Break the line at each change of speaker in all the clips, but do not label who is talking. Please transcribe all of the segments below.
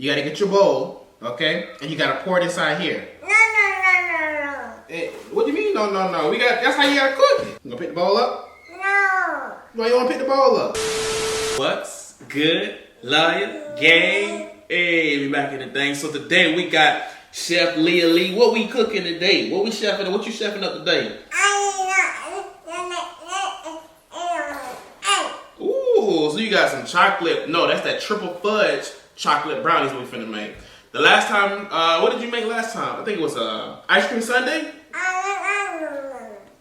You gotta get your bowl, okay? And you gotta pour it inside here.
No.
Hey, what do you mean, no? That's how you gotta cook it. You gonna pick the bowl up?
No.
Why you wanna pick the bowl up? What's good, Aaliyah gang? Hey, we back in the thing. So today we got Chef Aaliyah Lee. What we cooking today? What you chefing up today? Ooh, so you got some chocolate. No, that's that triple fudge chocolate brownies we finna make. The last time, what did you make last time? I think it was ice cream sundae.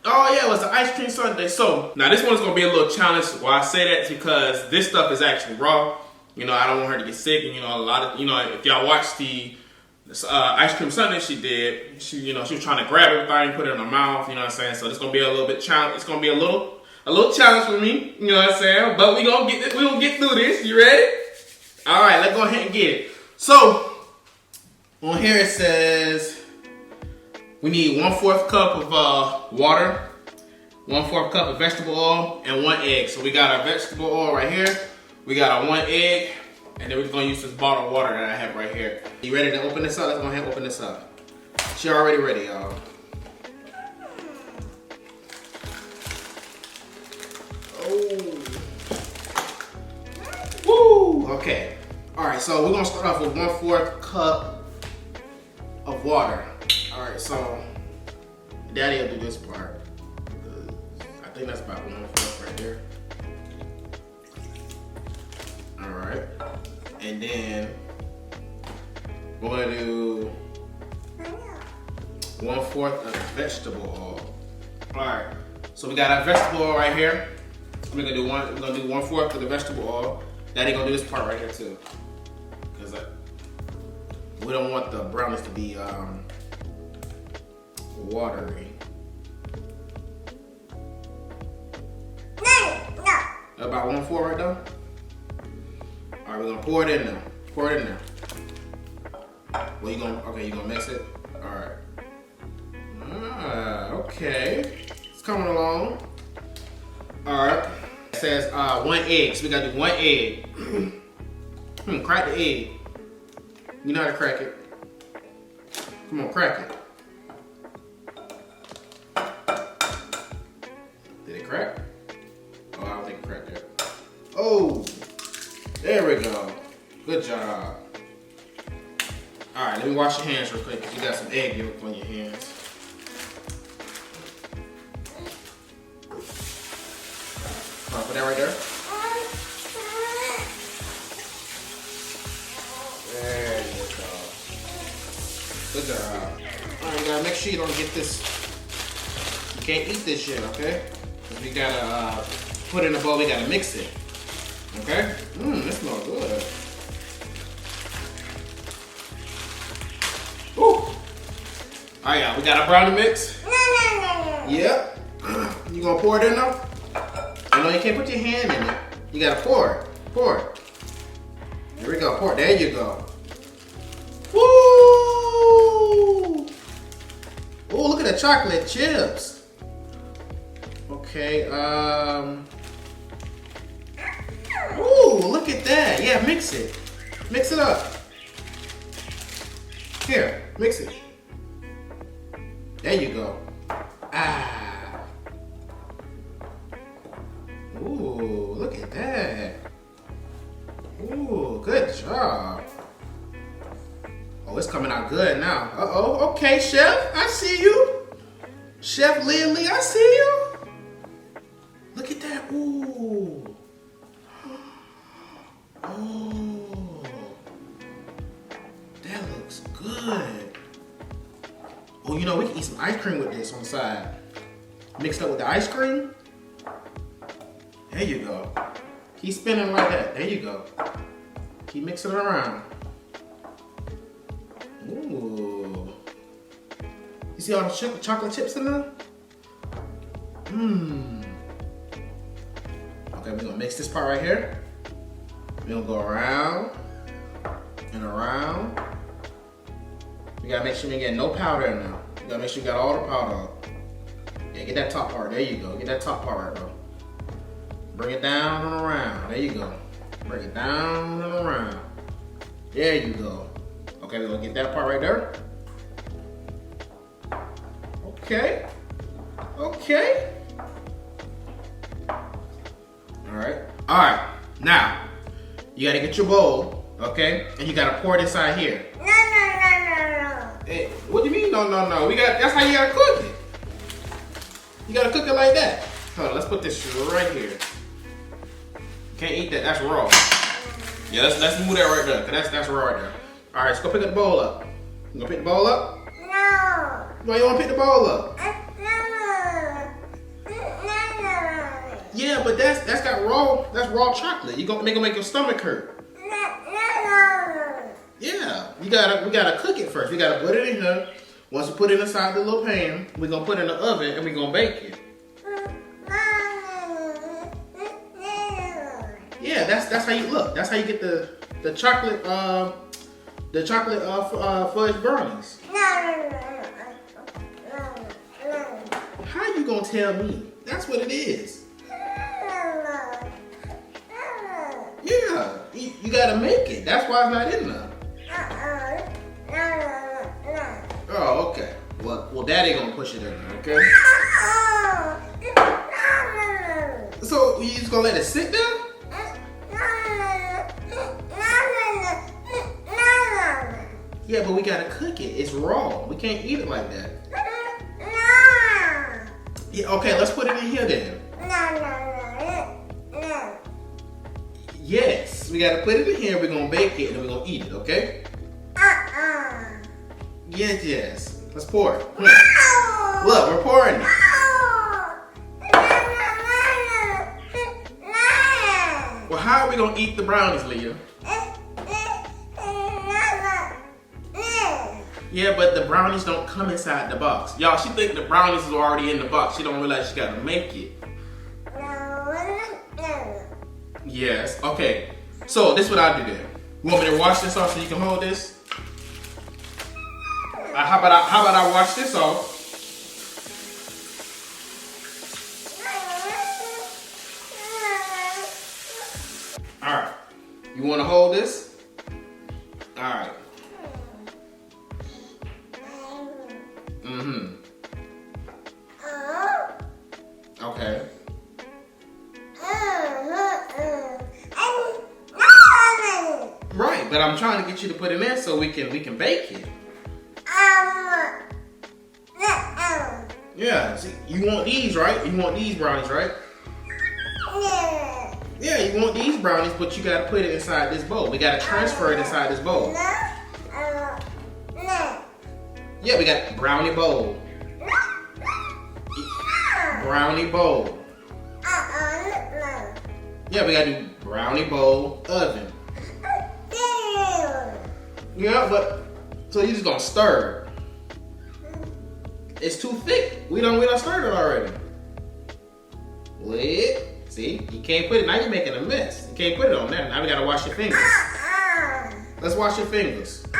Oh yeah, it was an ice cream sundae. So now this one's gonna be a little challenge. Why I say that is because this stuff is actually raw. You know, I don't want her to get sick, and you know, a lot of if y'all watched the ice cream sundae she did, she was trying to grab everything, put it in her mouth. You know what I'm saying? So it's gonna be a little bit challenge. It's gonna be a little challenge for me. You know what I'm saying? But we gonna get this. We gonna get through this. You ready? All right, let's go ahead and get it. So on here it says we need 1/4 cup of water, 1/4 cup of vegetable oil, and 1 egg. So we got our vegetable oil right here. We got our 1 egg, and then we're gonna use this bottle of water that I have right here. You ready to open this up? Let's go ahead and open this up. She already ready, y'all. Oh. Woo! Okay. All right, so we're gonna start off with 1/4 cup of water. All right, so Daddy will do this part. I think that's about 1/4 right there. All right, and then we're gonna do 1/4 of vegetable oil. All right, so we got our vegetable oil right here. We're gonna do 1/4 of the vegetable oil. Daddy gonna do this part right here too, because we don't want the brownies to be watery.
No.
About 1/4 right now. All right, we're gonna pour it in there. Pour it in there. Well, you gonna mix it. All right. Okay, it's coming along. All right. It says 1 egg, so we gotta do 1 egg. Crack the egg. You know how to crack it. Come on, crack it. Did it crack? Oh, I don't think it cracked yet. Oh, there we go. Good job. All right, let me wash your hands real quick because you got some egg yolk on your hands. Put that right there. There you go. Good job. All right, you gotta make sure you don't get this. You can't eat this shit, okay? Because we gotta put it in a bowl. We gotta mix it. Okay? This smells good. Ooh. All right, y'all. We got our brownie mix.
No.
Yep. You gonna pour it in now? No, you can't put your hand in it. You gotta pour it. Pour it. There we go. Pour it. There you go. Woo! Oh, look at the chocolate chips. Okay. Ooh, look at that. Yeah, mix it. Mix it up. Here, mix it. There you go. Ooh, look at that. Ooh, good job. Oh, it's coming out good now. Uh-oh, okay, Chef, I see you. Chef Aaliyah Lee, I see you. Look at that, ooh. Oh, that looks good. Oh, you know, we can eat some ice cream with this on the side. Mixed up with the ice cream. There you go. Keep spinning like that. There you go. Keep mixing it around. Ooh. You see all the chocolate chips in there? Okay, we're gonna mix this part right here. We're gonna go around and around. We gotta make sure we get no powder in there. You gotta make sure you got all the powder up. Yeah, get that top part. There you go. Get that top part right, bro. Bring it down and around. There you go. Bring it down and around. There you go. Okay, we're gonna get that part right there. Okay. Okay. Alright. Now, you gotta get your bowl, okay? And you gotta pour it inside here.
No.
Hey, what do you mean no? That's how you gotta cook it. You gotta cook it like that. Hold on, let's put this right here. Can't eat that, that's raw. Yeah, let's move that right there, cause that's raw right there. Alright, let's go pick up the bowl up. You gonna pick the bowl up?
No.
Why you wanna pick the bowl up?
No.
Yeah, but that's got raw chocolate. You gonna make your stomach hurt.
No.
Yeah, we gotta cook it first. We gotta put it in here. Once we put it inside the little pan, we're gonna put it in the oven and we're gonna bake it. Yeah, that's how you look. That's how you get the chocolate fudge brownies. How you gonna tell me? That's what it is. Yeah, you gotta make it. That's why it's not in there. Oh, okay. Well, Daddy gonna push it in there, okay? So you just gonna let it sit there? Yeah, but we gotta cook it. It's raw. We can't eat it like that. Yeah, okay, let's put it in here then. Yes, we gotta put it in here. We're gonna bake it and we're gonna eat it, okay? Yes. Let's pour it. Look, we're pouring it. Well, how are we gonna eat the brownies, Leah? Yeah, but the brownies don't come inside the box. Y'all, she think the brownies is already in the box. She don't realize she gotta make it. Yes, okay. So this is what I do then. You want me to wash this off so you can hold this? How about I wash this off? Alright. You wanna hold this? Alright. Okay. Right, but I'm trying to get you to put it in so we can bake it. Yeah, see, you want these, right? You want these brownies, right? Yeah, you want these brownies, but you gotta put it inside this bowl. We gotta transfer it inside this bowl. Yeah, we got brownie bowl. Brownie bowl. Yeah, we gotta do brownie bowl oven. Yeah, but so you just gonna stir it. It's too thick. We done stirred it already. Wait, see, you can't put it. Now you're making a mess. You can't put it on there. Now we gotta wash your fingers. Let's wash your fingers. All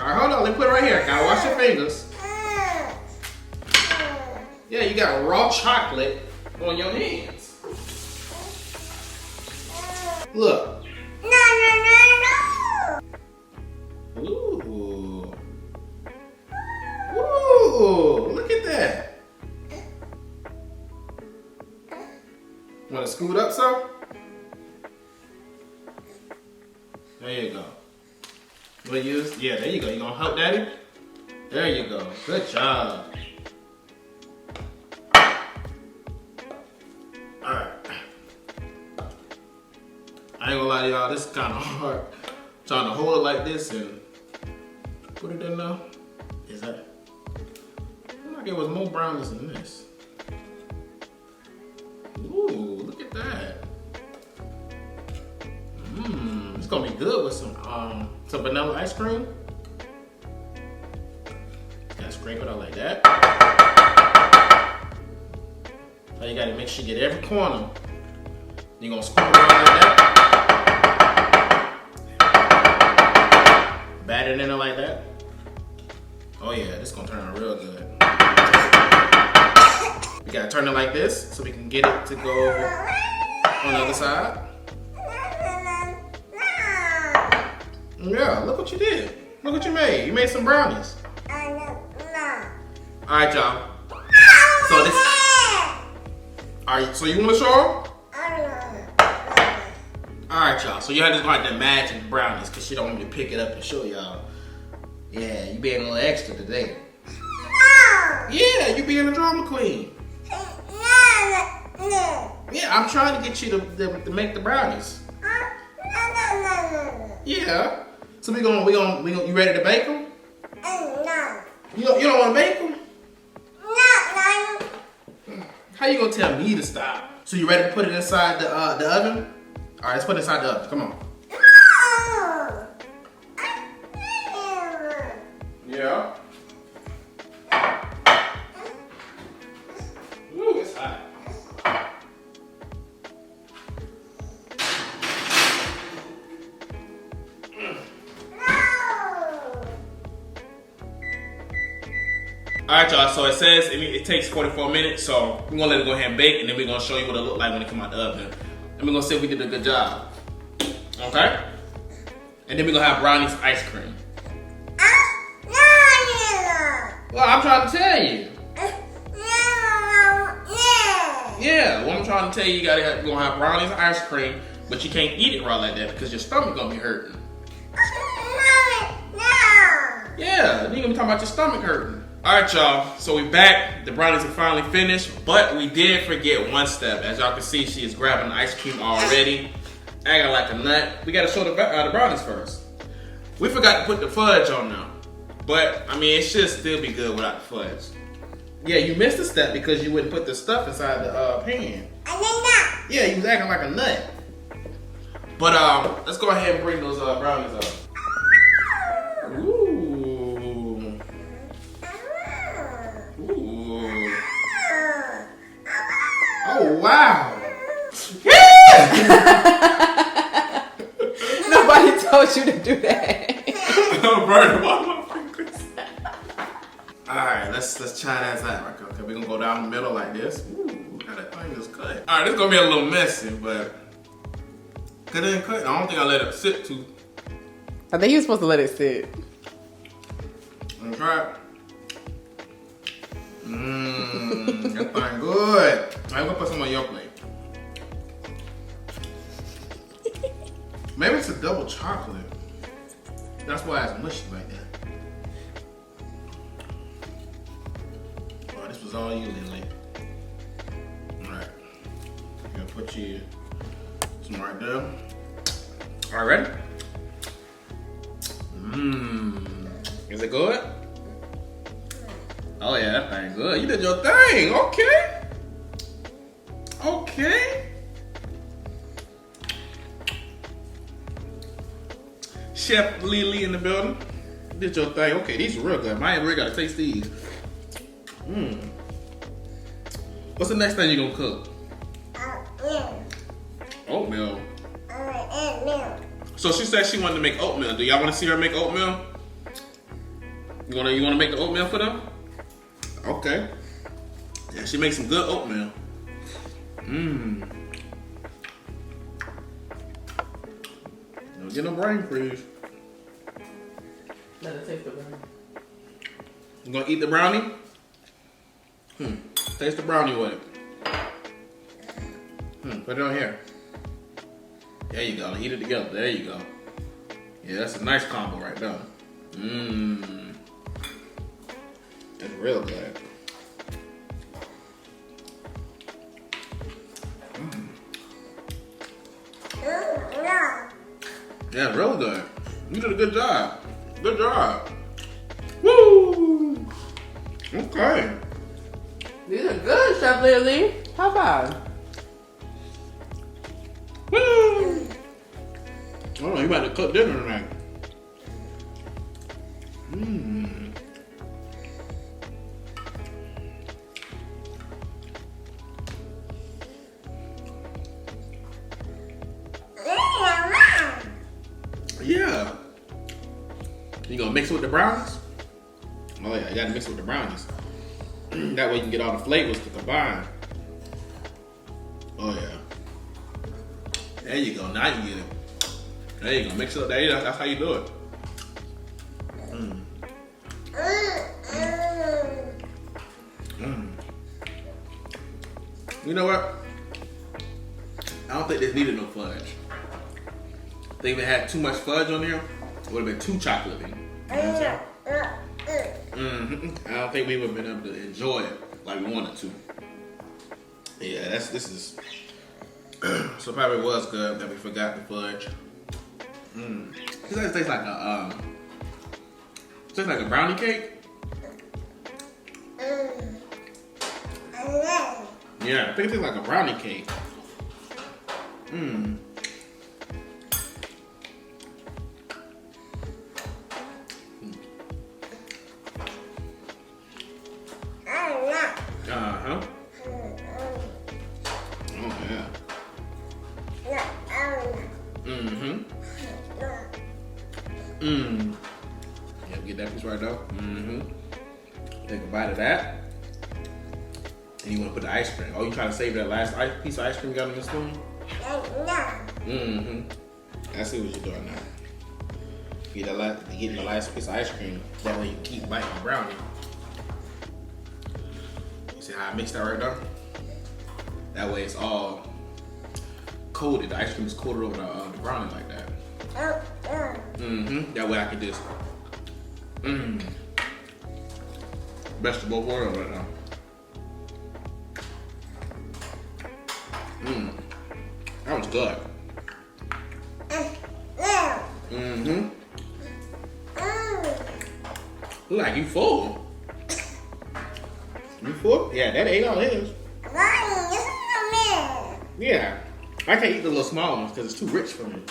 right, hold on. Let me put it right here. Gotta wash your fingers. Yeah, you got raw chocolate on your hands. Look. Ooh. Ooh, look at that. Want to scoot up some? There you go. Yeah, there you go. You gonna help Daddy? There you go. Good job. Alright. I ain't gonna lie to y'all, this is kind of hard. Trying to hold it like this and put it in there. Is that? Look like it was more brownies than this. Ooh, look at that. It's gonna be good with some vanilla ice cream. Gotta scrape it out like that. So you gotta make sure you get every corner. You're gonna scoop it around like that. Bat it in there like that. Oh yeah, this is gonna turn out real good. We gotta turn it like this so we can get it to go on the other side. Yeah, look what you did. Look what you made. You made some brownies. Alright, y'all. So this. Alright, so you want to show them? Alright, y'all. So y'all just going to imagine brownies because she don't want me to pick it up and show y'all. Yeah, you being a little extra today. Yeah, you being a drama queen. Yeah, I'm trying to get you to make the brownies. Yeah. So we gonna you ready to bake them?
No.
You don't want to bake them?
No.
How you gonna tell me to stop? So you ready to put it inside the oven? All right, let's put it inside the oven. Come on. Yeah. Ooh, it's hot. Alright, y'all, so it says it takes 44 minutes, so we're gonna let it go ahead and bake, and then we're gonna show you what it look like when it come out the oven. And we're gonna see if we did a good job. Okay? And then we're gonna have brownies ice cream. Well, I'm trying to tell you. Yeah, what I'm trying to tell you, you're gonna have brownies ice cream, but you can't eat it raw like that because your stomach gonna be hurting. Yeah, then you're gonna be talking about your stomach hurting. Alright, y'all, so we back. The brownies are finally finished, but we did forget one step. As y'all can see, she is grabbing the ice cream already, acting like a nut. We gotta show the brownies first. We forgot to put the fudge on now, but I mean, it should still be good without the fudge. Yeah, you missed a step because you wouldn't put the stuff inside the pan. Yeah, you was acting like a nut. But let's go ahead and bring those brownies up. Ooh. Ooh. Oh, wow.
Nobody told you to do that.
I'm burning my fingers. Alright, let's try that out right quick. Okay, we're gonna go down the middle like this. Ooh, how that thing is cut. Alright, this is gonna be a little messy, but good and cut. I don't think I let it sit too.
I think you're supposed to let it sit.
I'm gonna try it. That thing good. I'm gonna put some on your plate. Maybe it's a double chocolate. That's why it's mushy like that. Oh, this was all you, Lily. Alright. I'm gonna put you some right there. Alright, ready? Is it good? Oh yeah, that thing good. You did your thing. Okay. Okay. Chef Lily in the building. Did your thing. Okay, these are real good. I ain't really gotta taste these. What's the next thing you gonna cook? Oatmeal. So she said she wanted to make oatmeal. Do y'all want to see her make oatmeal? You wanna make the oatmeal for them? Okay. Yeah, she makes some good oatmeal. Don't get no brain freeze.
Let it taste the brownie.
You gonna eat the brownie? Taste the brownie with it. Put it on here. There you go. Eat it together. There you go. Yeah, that's a nice combo right there. That's real good. Yeah, real good. You did a good job. Good job. Woo! Okay.
These are good, Chef Lily. High five.
Woo! Oh, you about to cook dinner tonight. Yeah. You gonna mix it with the brownies? Oh yeah, you gotta mix it with the brownies. That way you can get all the flavors to combine. Oh yeah. There you go. Now you get it. There you go. Mix it up. There you go. That's how you do it. You know what? I don't think this needed no fudge. If they even had too much fudge on there, it would have been too chocolatey. You know what I'm saying? I don't think we would have been able to enjoy it like we wanted to. Yeah, this is. So probably was good that we forgot the fudge. It tastes like a brownie cake. Yeah, I think it tastes like a brownie cake. Uh-huh. Oh, yeah. Yeah, get that piece right though. Take a bite of that. And you want to put the ice cream. Oh, you trying to save that last piece of ice cream you got on your spoon? I see what you're doing now. Getting the last piece of ice cream. That way you keep biting the brownie. You see how I mixed that right there? That way it's all coated. The ice cream is coated over the brownie like that. That way I can just best of both worlds right now. That was good. Look like you full. You full? Yeah, that ate all his. Yeah. I can't eat the little small ones because it's too rich for me.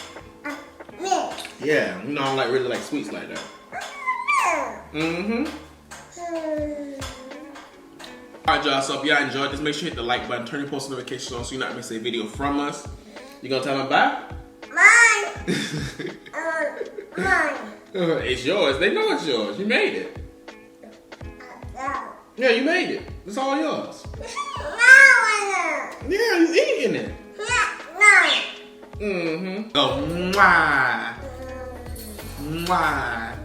Yeah, you know I don't really like sweets like that. Alright y'all, so if y'all enjoyed this, make sure you hit the like button, turn your post notifications on so you're not missing a video from us. You gonna tell them bye? Bye! It's yours. They know it's yours. You made it. Yeah, you made it. It's all yours. Yeah, you eating it. Go mwah. Mwah.